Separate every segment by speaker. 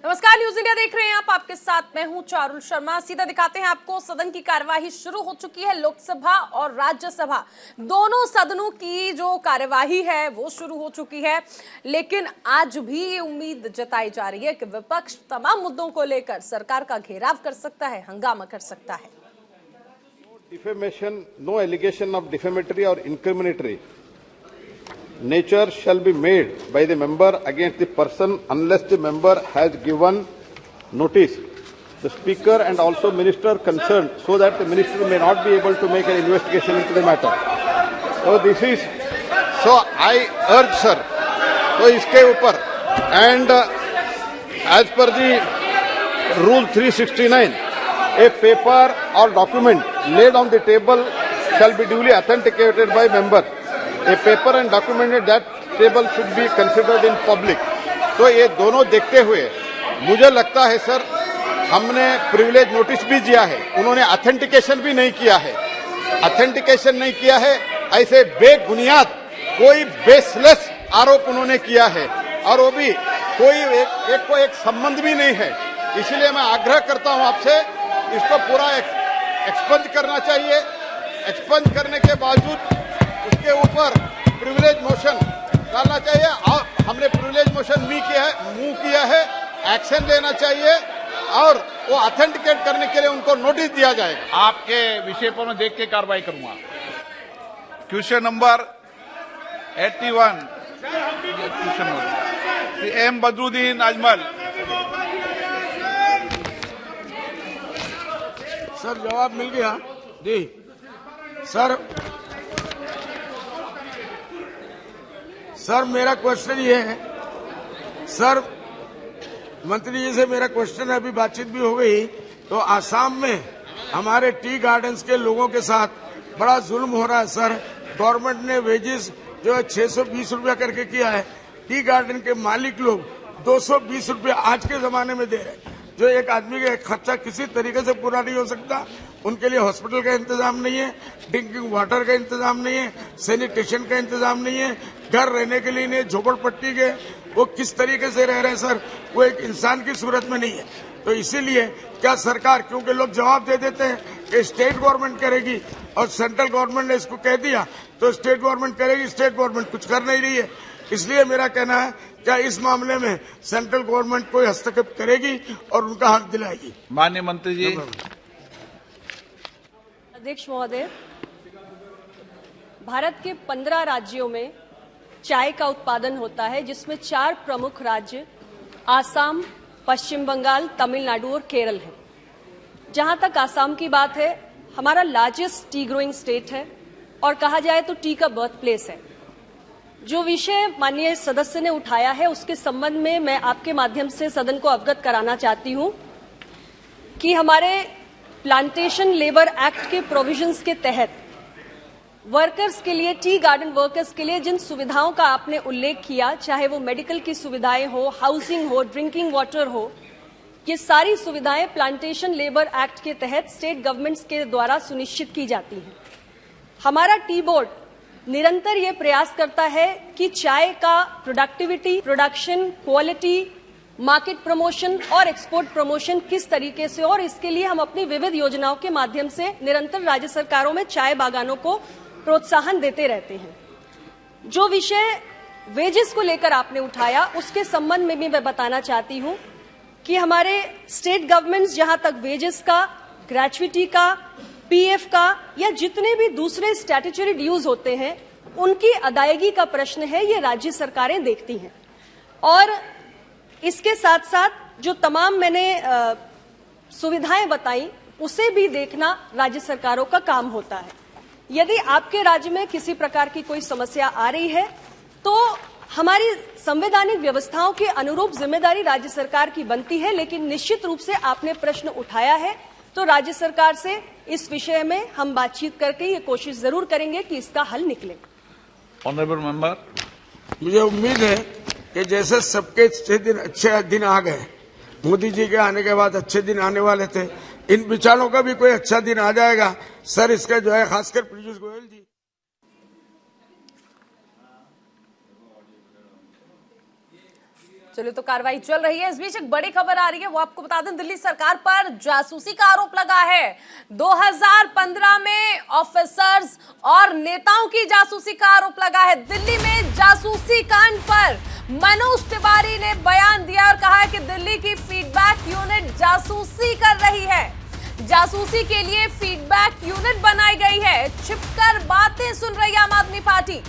Speaker 1: नमस्कार, news India देख रहे हैं आप। आपके साथ मैं हूं चारुल शर्मा। सीधा दिखाते हैं आपको। सदन की कार्यवाही शुरू हो चुकी है। लोकसभा और राज्यसभा दोनों सदनों की जो कार्यवाही है वो शुरू हो चुकी है, लेकिन आज भी ये उम्मीद जताई जा रही है कि विपक्ष तमाम मुद्दों को लेकर सरकार का घेराव कर सकता है, हंगामा कर सकता है।
Speaker 2: Defamation, no allegation of defamatory or incriminatory nature shall be made by the member against the person unless the member has given notice the speaker and also minister concerned, so that the minister may not be able to make an investigation into the matter. So this is, so I urge sir, तो इसके ऊपर and as per the rule 369, a paper or document laid on the table shall be duly authenticated by member. A paper and document at that table should be considered in public. तो ये दोनों देखते हुए मुझे लगता है sir, हमने privilege notice भी दिया है, उन्होंने ऑथेंटिकेशन भी नहीं किया है। ऑथेंटिकेशन नहीं किया है, ऐसे बेबुनियाद कोई बेसलेस आरोप उन्होंने किया है, और वो भी कोई एक संबंध भी नहीं है। इसलिए मैं आग्रह करता हूं आपसे, इसको पूरा एक्सपंज करना चाहिए। एक्सपंज करने के बावजूद उसके ऊपर प्रिविलेज मोशन डालना चाहिए। और हमने प्रिविलेज मोशन मूव किया है, एक्शन लेना चाहिए और वो ऑथेंटिकेट करने के लिए उनको नोटिस दिया जाएगा।
Speaker 3: आपके विषय पर मैं देख के कार्रवाई करूंगा। Question number 81, question number M Badruddin Ajmal.
Speaker 4: Sir जवाब मिल गया जी। सर मेरा क्वेश्चन ये है, सर मंत्री जी से मेरा क्वेश्चन है, अभी बातचीत भी हो गई। तो आसाम में हमारे टी गार्डन्स के लोगों के साथ बड़ा जुल्म हो रहा है सर। गवर्नमेंट ने वेजेस जो है 620 रुपया करके किया है। टी गार्डन के मालिक लोग 220 रुपया आज के जमाने में दे रहे हैं, जो एक आदमी का खर्चा किसी तरीके से पूरा नहीं हो सकता। उनके लिए हॉस्पिटल का इंतजाम नहीं है, ड्रिंकिंग वाटर का इंतजाम नहीं है, सैनिटेशन का इंतजाम नहीं है, घर रहने के लिए नहीं, झोपड़पट्टी के वो किस तरीके से रह रहे हैं सर, वो एक इंसान की सूरत में नहीं है। तो इसीलिए क्या सरकार, क्योंकि लोग जवाब दे देते हैं कि स्टेट गवर्नमेंट करेगी और सेंट्रल गवर्नमेंट ने इसको कह दिया तो स्टेट गवर्नमेंट करेगी, स्टेट गवर्नमेंट कुछ कर नहीं रही है। इसलिए मेरा कहना है, क्या इस मामले में सेंट्रल गवर्नमेंट कोई हस्तक्षेप करेगी और उनका हक दिलाएगी?
Speaker 3: माननीय मंत्री जी।
Speaker 5: अध्यक्ष महोदय, भारत के 15 राज्यों में चाय का उत्पादन होता है, जिसमें 4 प्रमुख राज्य आसाम, पश्चिम बंगाल, तमिलनाडु और केरल है। जहां तक आसाम की बात है, हमारा लार्जेस्ट टी ग्रोइंग स्टेट है और कहा जाए तो टी का बर्थ प्लेस है। जो विषय माननीय सदस्य ने उठाया है, उसके संबंध में मैं आपके माध्यम से सदन को अवगत कराना चाहती हूं कि हमारे प्लांटेशन लेबर एक्ट के प्रोविजंस के तहत वर्कर्स के लिए, टी गार्डन वर्कर्स के लिए जिन सुविधाओं का आपने उल्लेख किया, चाहे वो मेडिकल की सुविधाएं हो, हाउसिंग हो, ड्रिंकिंग वाटर हो, ये सारी सुविधाएं प्लांटेशन लेबर एक्ट के तहत स्टेट गवर्नमेंट्स के द्वारा सुनिश्चित की जाती हैं। हमारा टी बोर्ड निरंतर ये प्रयास करता है कि चाय का productivity, production, quality, market promotion और एक्सपोर्ट प्रमोशन किस तरीके से, और इसके लिए हम अपनी विविध योजनाओं के माध्यम से निरंतर राज्य सरकारों में चाय बागानों को प्रोत्साहन देते रहते हैं। जो विषय वेजेस को लेकर आपने उठाया, उसके संबंध में भी मैं बताना चाहती हूं कि हमारे स्टेट गवर्नमेंट्स जहां तक वेजेस का, ग्रेचुइटी का, पीएफ का या जितने भी दूसरे स्टैट्यूटरी ड्यूज होते हैं, उनकी अदायगी का प्रश्न है, ये राज्य सरकारें देखती हैं। और इसके साथ साथ जो तमाम मैंने सुविधाएं बताई, उसे भी देखना राज्य सरकारों का काम होता है। यदि आपके राज्य में किसी प्रकार की कोई समस्या आ रही है, तो हमारी संवैधानिक व्यवस्थाओं के अनुरूप जिम्मेदारी राज्य सरकार की बनती है। लेकिन निश्चित रूप से आपने प्रश्न उठाया है, तो राज्य सरकार से इस विषय में हम बातचीत करके ये कोशिश जरूर करेंगे कि इसका हल निकले।
Speaker 3: ऑनरेबल मेंबर,
Speaker 4: मुझे उम्मीद है कि जैसे सबके अच्छे दिन आ गए, मोदी जी के आने के बाद अच्छे दिन आने वाले थे, इन विचारों का भी कोई अच्छा दिन आ जाएगा सर। इसका जो है खासकर पीयूष गोयल जी।
Speaker 1: चलिए, तो कार्रवाई चल रही है। इस बीच एक बड़ी खबर आ रही है, वो आपको बता दें, दिल्ली सरकार पर जासूसी का आरोप लगा है। 2015 में ऑफिसर्स और नेताओं की जासूसी का आरोप लगा है। दिल्ली में जासूसी कांड पर मनोज तिवारी ने बयान दिया और कहा है कि दिल्ली की फीडबैक यूनिट जासूसी कर रही है। जासूसी के लिए फीडबैक यूनिट बनाई गई है। छिपकर बातें सुन रही है आम आदमी पार्टी।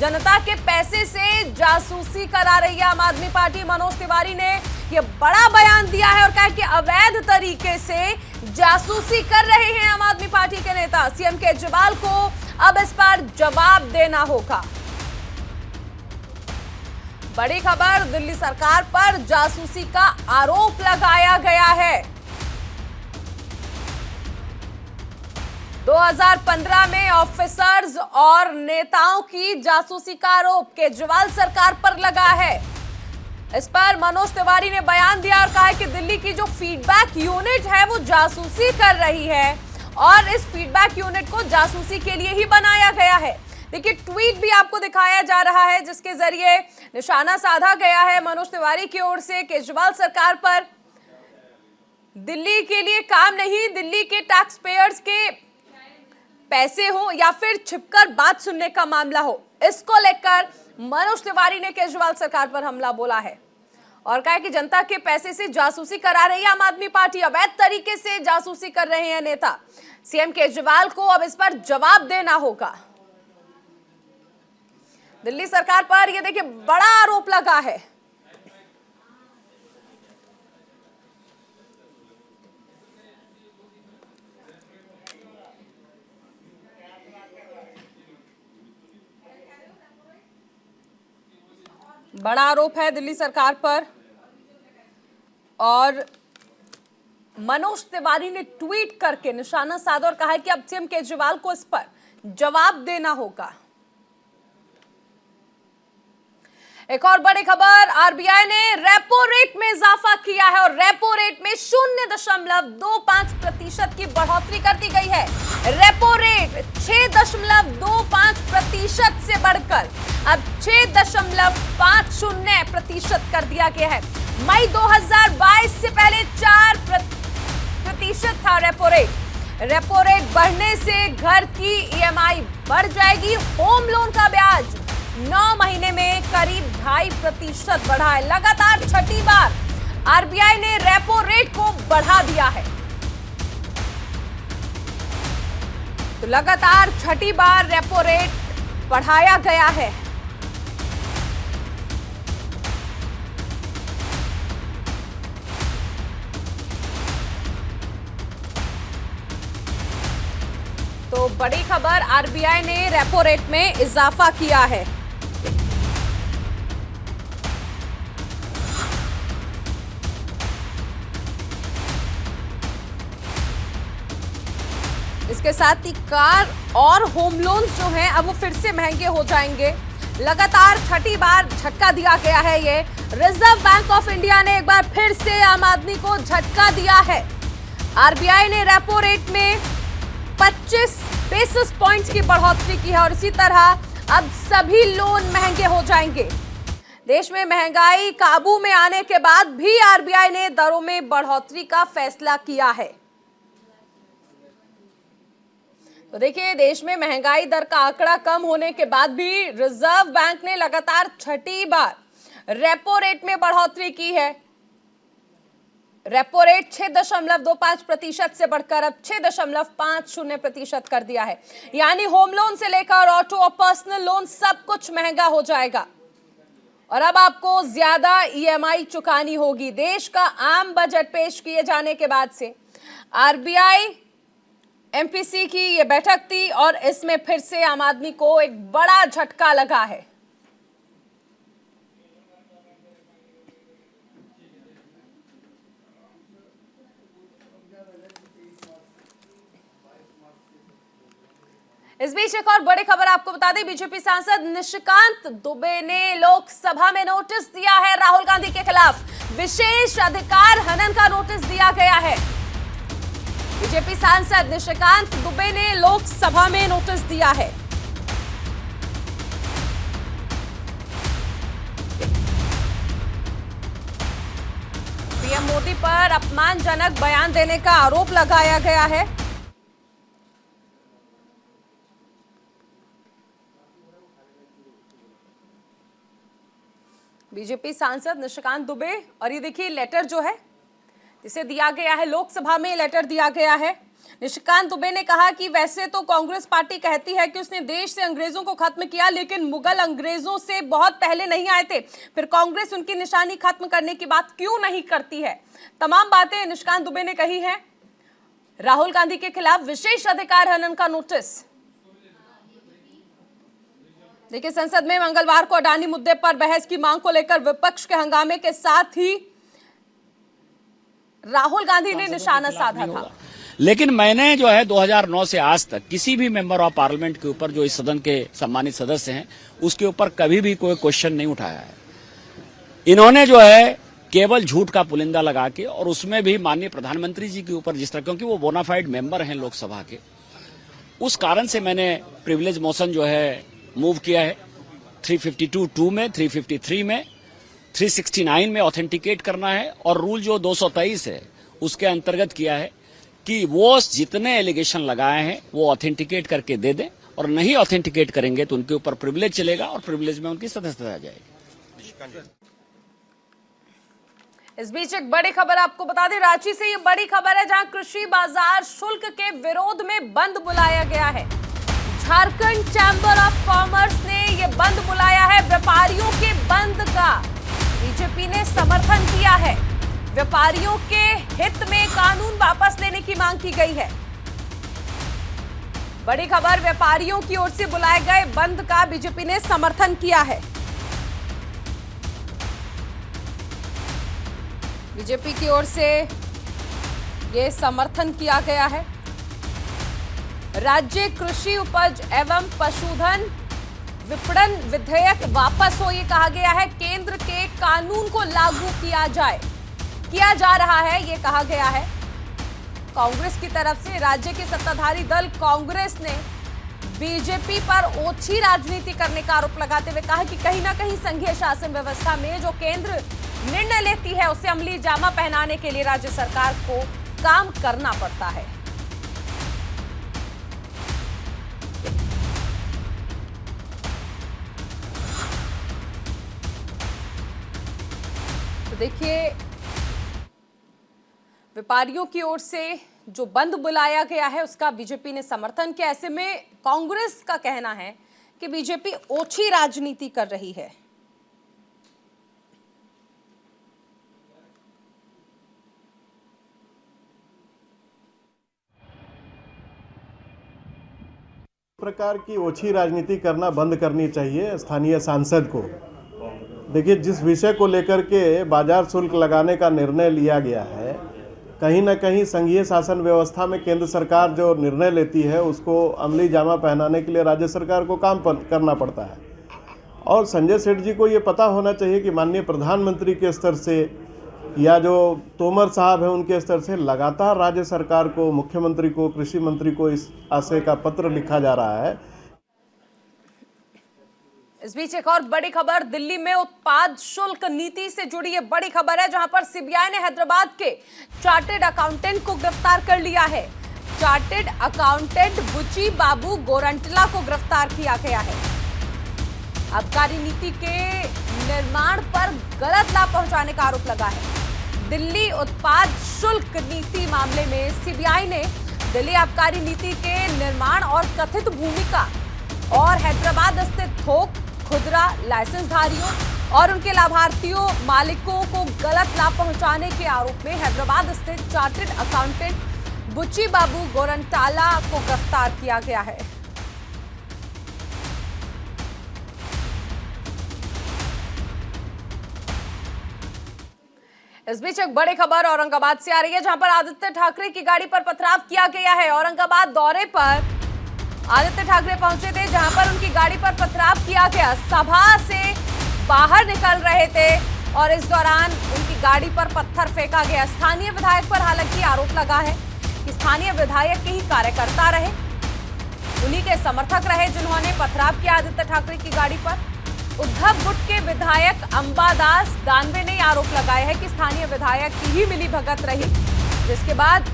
Speaker 1: जनता के पैसे से जासूसी करा रही है आम आदमी पार्टी। मनोज तिवारी ने यह बड़ा बयान दिया है और कहा कि अवैध तरीके से जासूसी कर रहे हैं आम आदमी पार्टी के नेता। सीएम केजरीवाल को अब इस पर जवाब देना होगा। बड़ी खबर, दिल्ली सरकार पर जासूसी का आरोप लगाया गया है। 2015 में ऑफिसर्स और नेताओं की जासूसी का आरोप केजरीवाल सरकार पर लगा है। इस पर मनोज तिवारी ने बयान दिया और कहा है कि दिल्ली की जो फीडबैक यूनिट है वो जासूसी कर रही है और इस फीडबैक यूनिट को जासूसी के लिए ही बनाया गया है। देखिए, ट्वीट भी आपको दिखाया जा रहा है जिसके जरिए निशाना साधा गया है मनोज तिवारी की ओर से केजरीवाल सरकार पर। दिल्ली के लिए काम नहीं, दिल्ली के टैक्स पेयर्स के पैसे हो या फिर छिपकर बात सुनने का मामला हो, इसको लेकर मनोज तिवारी ने केजरीवाल सरकार पर हमला बोला है और कहा कि जनता के पैसे से जासूसी करा रही है आम आदमी पार्टी। अवैध तरीके से जासूसी कर रहे हैं नेता। सीएम केजरीवाल को अब इस पर जवाब देना होगा। दिल्ली सरकार पर यह देखिए बड़ा आरोप लगा है। बड़ा आरोप है दिल्ली सरकार पर और मनोज तिवारी ने ट्वीट करके निशाना साधा और कहा है कि अब सीएम केजरीवाल को इस पर जवाब देना होगा। एक और बड़ी खबर, आरबीआई ने रेपो रेट में इजाफा किया है और रेपो रेट में 0.25% की बढ़ोतरी कर दी गई है। रेपो रेट 6.25% से बढ़कर अब 6.50% कर दिया गया है। मई 2022 से पहले 4% था रेपो रेट। रेपो रेट बढ़ने से घर की ईएमआई बढ़ जाएगी। होम लोन का ब्याज 9 महीने में करीब 2.5% बढ़ा है। लगातार छठी बार आरबीआई ने रेपो रेट को बढ़ा दिया है। तो लगातार छठी बार रेपो रेट बढ़ाया गया है। तो बड़ी खबर, आरबीआई ने रेपो रेट में इजाफा किया है। इसके साथ ही कार और होम लोन्स जो हैं अब वो फिर से महंगे हो जाएंगे। लगातार छठी बार झटका दिया गया है। ये रिजर्व बैंक ऑफ इंडिया ने एक बार फिर से आम आदमी को झटका दिया है। आरबीआई ने रेपो रेट में 25 बेसिस पॉइंट्स की बढ़ोतरी की है और इसी तरह अब सभी लोन महंगे हो जाएंगे। देश में महंगाई काबू में आने के बाद भी आरबीआई ने दरों में बढ़ोतरी का फैसला किया है। तो देखिए, देश में महंगाई दर का आंकड़ा कम होने के बाद भी रिजर्व बैंक ने लगातार छठी बार रेपो रेट में बढ़ोतरी की है। रेपो रेट 6.25% से बढ़कर अब 6.50% कर दिया है। यानी होम लोन से लेकर ऑटो और पर्सनल लोन सब कुछ महंगा हो जाएगा और अब आपको ज्यादा ईएमआई चुकानी होगी। देश का आम बजट पेश किए जाने के बाद से आरबीआई एमपीसी की ये बैठक थी और इसमें फिर से आम आदमी को एक बड़ा झटका लगा है। इस बीच एक और बड़ी खबर आपको बता दें, बीजेपी सांसद निशिकांत दुबे ने लोकसभा में नोटिस दिया है। राहुल गांधी के खिलाफ विशेष अधिकार हनन का नोटिस दिया गया है। बीजेपी सांसद निशिकांत दुबे ने लोकसभा में नोटिस दिया है। मोदी पर अपमानजनक बयान देने का आरोप लगाया गया है। बीजेपी सांसद निशिकांत दुबे, और ये देखिए लेटर जो है जिसे दिया गया है, लोकसभा में लेटर दिया गया है। निशिकांत दुबे ने कहा कि वैसे तो कांग्रेस पार्टी कहती है कि उसने देश से अंग्रेजों को खत्म किया, लेकिन मुगल अंग्रेजों से बहुत पहले नहीं आए थे, फिर कांग्रेस उनकी निशानी खत्म करने की बात क्यों नहीं करती है। तमाम बातें निशिकांत दुबे ने कही हैं। राहुल गांधी के खिलाफ विशेष अधिकार हनन का नोटिस। देखिए, संसद में मंगलवार को अडानी मुद्दे पर बहस की मांग को लेकर विपक्ष के हंगामे के साथ ही राहुल गांधी ने निशाना साधा था।
Speaker 6: लेकिन मैंने जो है 2009 से आज तक किसी भी मेंबर ऑफ पार्लियामेंट के ऊपर, जो इस सदन के सम्मानित सदस्य हैं, उसके ऊपर कभी भी कोई क्वेश्चन नहीं उठाया है। इन्होंने जो है केवल झूठ का पुलिंदा लगा के, और उसमें भी माननीय प्रधानमंत्री जी के ऊपर जिस तरह, क्योंकि वो बोनाफाइड मेंबर हैं लोकसभा के, उस कारण से मैंने प्रिविलेज मोशन जो है मूव किया है 352(2) में, 353 में, 369 में ऑथेंटिकेट करना है, और रूल जो 223 है उसके अंतर्गत किया है कि वो जितने एलिगेशन लगाए हैं वो ऑथेंटिकेट करके दे दें, और नहीं ऑथेंटिकेट करेंगे तो उनके ऊपर प्रिविलेज चलेगा और प्रिविलेज में उनकी सदस्यता आ जाएगी।
Speaker 1: इस बीच एक बड़ी खबर आपको बता दें, रांची से ये बड़ी खबर है, जहां कृषि बाजार शुल्क के विरोध में बंद बुलाया गया है। झारखंड चैंबर ऑफ कॉमर्स ने ये बंद बुलाया है। व्यापारियों के बंद का बीजेपी ने समर्थन किया है। व्यापारियों के हित में कानून वापस लेने की मांग की गई है। बड़ी खबर, व्यापारियों की ओर से बुलाए गए बंद का बीजेपी ने समर्थन किया है। बीजेपी की ओर से ये समर्थन किया गया है। राज्य कृषि उपज एवं पशुधन विपणन विधेयक वापस हो, ये कहा गया है। केंद्र के कानून को लागू किया जा रहा है, ये कहा गया है। कांग्रेस की तरफ से राज्य के सत्ताधारी दल कांग्रेस ने बीजेपी पर ओछी राजनीति करने का आरोप लगाते हुए कहा कि कहीं ना कहीं संघीय शासन व्यवस्था में जो केंद्र निर्णय लेती है उसे अमली जामा पहनाने के लिए राज्य सरकार को काम करना पड़ता है। तो देखिए, व्यापारियों की ओर से जो बंद बुलाया गया है उसका बीजेपी ने समर्थन किया। ऐसे में कांग्रेस का कहना है कि बीजेपी ओछी राजनीति कर रही है।
Speaker 7: प्रकार की ओछी राजनीति करना बंद करनी चाहिए स्थानीय सांसद को। देखिए, जिस विषय को लेकर के बाजार शुल्क लगाने का निर्णय लिया गया है, कहीं ना कहीं संघीय शासन व्यवस्था में केंद्र सरकार जो निर्णय लेती है उसको अमली जामा पहनाने के लिए राज्य सरकार को काम करना पड़ता है। और संजय सेठ जी को ये पता होना चाहिए कि माननीय प्रधानमंत्री के स्तर से या जो तोमर साहब हैं उनके स्तर से लगातार राज्य सरकार को, मुख्यमंत्री को, कृषि मंत्री को इस आशय का पत्र लिखा जा रहा है।
Speaker 1: इस बीच एक और बड़ी खबर, दिल्ली में उत्पाद शुल्क नीति से जुड़ी ये बड़ी खबर है, जहां पर सीबीआई ने हैदराबाद के चार्टेड अकाउंटेंट को गिरफ्तार कर लिया है। चार्टेड अकाउंटेंट बुची बाबू गोरंटला को गिरफ्तार किया गया है। आबकारी नीति के निर्माण पर गलत लाभ पहुंचाने का आरोप लगा है। दिल्ली उत्पाद शुल्क नीति मामले में सीबीआई ने दिल्ली आबकारी नीति के निर्माण और कथित भूमिका और हैदराबाद स्थित थोक, खुदरा लाइसेंसधारियों और उनके लाभार्थियों मालिकों को गलत लाभ पहुंचाने के आरोप में हैदराबाद स्थित चार्टेड अकाउंटेंट बुची बाबू गोरंटाला को गिरफ्तार किया गया है। इस बीच एक बड़ी खबर औरंगाबाद से आ रही है, जहां पर आदित्य ठाकरे की गाड़ी पर पथराव किया गया है। औरंगाबाद दौरे पर आदित्य ठाकरे पहुंचे थे, जहां पर उनकी गाड़ी पर पथराव किया गया। सभा से बाहर निकल रहे थे और इस दौरान उनकी गाड़ी पर पत्थर फेंका गया। स्थानीय विधायक पर हालांकि आरोप लगा है कि स्थानीय विधायक के ही कार्यकर्ता रहे, उन्हीं के समर्थक रहे जिन्होंने पथराव किया आदित्य ठाकरे की गाड़ी पर। उद्धव गुट के विधायक अंबादास दानवे ने आरोप लगाया है कि स्थानीय विधायक की ही मिली भगत रही, जिसके बाद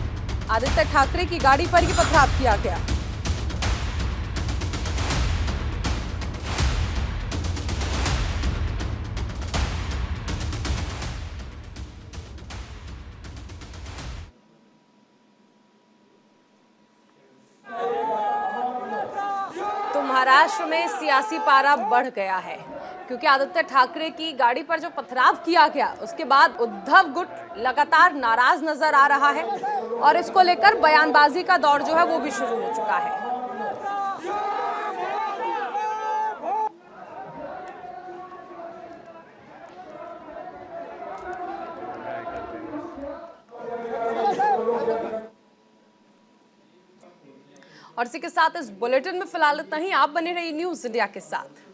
Speaker 1: आदित्य ठाकरे की गाड़ी पर ही पथराव किया गया। तो महाराष्ट्र में सियासी पारा बढ़ गया है, क्योंकि आदित्य ठाकरे की गाड़ी पर जो पथराव किया गया उसके बाद उद्धव गुट लगातार नाराज नजर आ रहा है और इसको लेकर बयानबाजी का दौर जो है वो भी शुरू हो चुका है। और इसी के साथ इस बुलेटिन में फिलहाल इतना ही। आप बने रहिए न्यूज़ इंडिया के साथ।